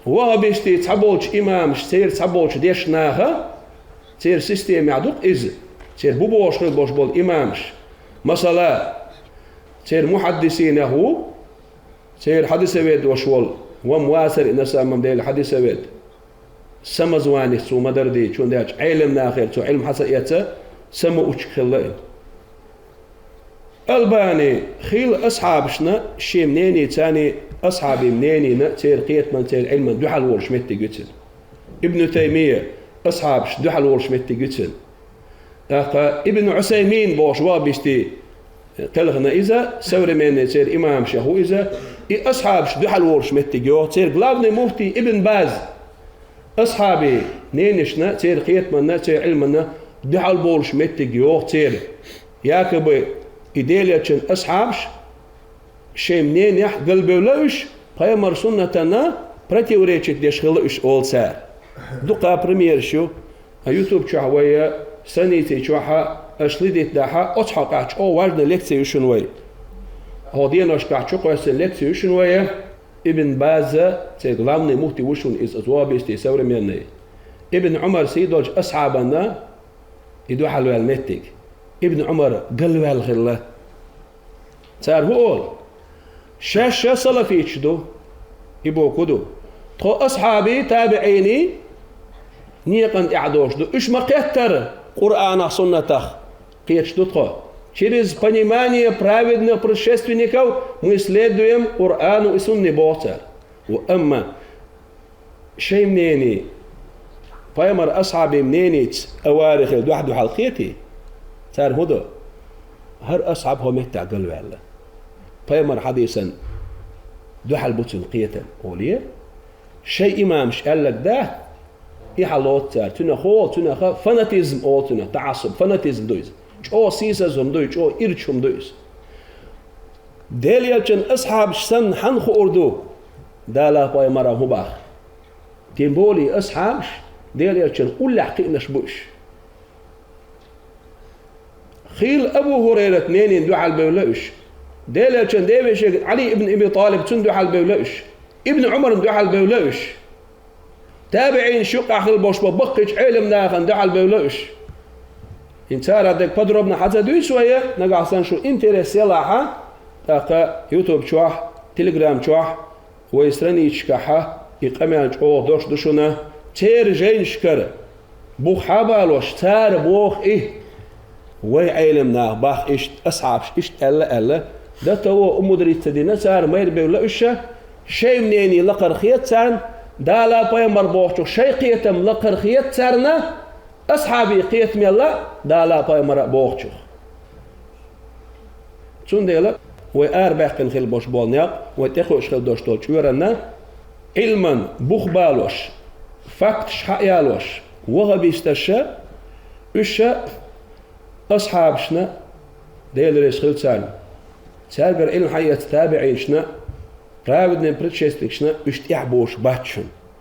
وها بيشتي تحبولش إمام سير تحبولش ديش ناها سير سيستم يعدوك إز سير بوبوش خل بوش بول إمامش مثلا سير محدثين هو سير حدث بيد وشول ومواسر إنسان ممديل حدث بيد سمزواني سو مدردي شون داش علم ناخر سو علم حسيته سمو أشكل الباني خيل أصحابشنا شي منيني تاني أصحابي منيني تير قيت من تير علم دوحل ورش متي قتل ابن تيمية أصحابش دوحل ورش متي قتل ابن عثيمين بوش وابشتي تلغنا إذا سوري من تير إمام شهو إذا أصحابش دوحل ورش متي جو تير غلابني مفتي ابن باز أصحابي نينشنا تير قيت من تير علمنا دوحل ورش متي جو تير ياكب إديليتشن أصحابش شيء منين يح قلبي ولوش قيمر سنتنا противоречит ديش خلوش أول سار دقة بريمير شو يوتيوب شهوية سنيتي شوها أشليدت دها أصحى قاعد أو وارد لكتي شنوي هودينا قاعد شو قاعد لكتي شنوي ابن باز تغلامني مهتي وشون إز أزوابي استيسور مني ابن عمر سيدوج أصحابنا يدو حلو المتك ابن عمر قلوا الغلة صار هو شاشة صلفيش دو يبو كدو تو أصحابي تابعيني نيقن إعدوش دو إش ما قيتر قرآن سنة قيتش دو تخو через понимание праведных предшественников мы следуем Корану и Сунне Бога. وأما شيء منيني فيمر أصحابي منيني أوارخ دوحد حلقيتي صار هدو هر أصحابهم يتعقلوا على فيمر حديثا دوحل بوتن قيتا أولية شيء إمامش قال لك ده يحلوت صار تنخو فاناتيزم أو تعصب فاناتيزم دويز جو سيسازهم دويز جو إرشهم دويز ديليالشن أصحاب سن حنخو أردو دالا فيمر هباخ تيمبولي أصحابش ديليالشن كل حقيقنا شبوش خيل أبو هريرة اثنين دوحل بيولوش ديليالشن ديفيش علي ابن أبي طالب تندوحل بيولوش ابن عمر دوحل بيولوش تابعين شقع خل بوش ببقش علم ناخن دوحل بيولوش انتار هذاك بدربنا حتى دوي شوية نقع سنشو انترس يلاحة تاقا يوتيوب شوح تليجرام شوح ويسرني يشكحة يقمع جوه دوش دوشنا تير جين شكر بوخ حبالوش تار بوخ إيه وي علمنا باخ إيش أصحابش إيش ألا ده تو مدري تدينا صار ما يربي ولا إيش شيء منيني لقر خيط صار دالا باي مربوح شيء قيتم لقر خيط صارنا أصحابي قيت ميلا دالا باي مربوح شون ديلا وأربع كن خل boş bolnyak وتخوش خل دوش تول شورنا علما بوخ بالوش فقط شحيالوش وغبيستشا إيش أصحابشنا ديلريس خل سال سالبر علم حياة تابعينشنا رابدنا بريتشستكشنا إشتيح بوش باتشن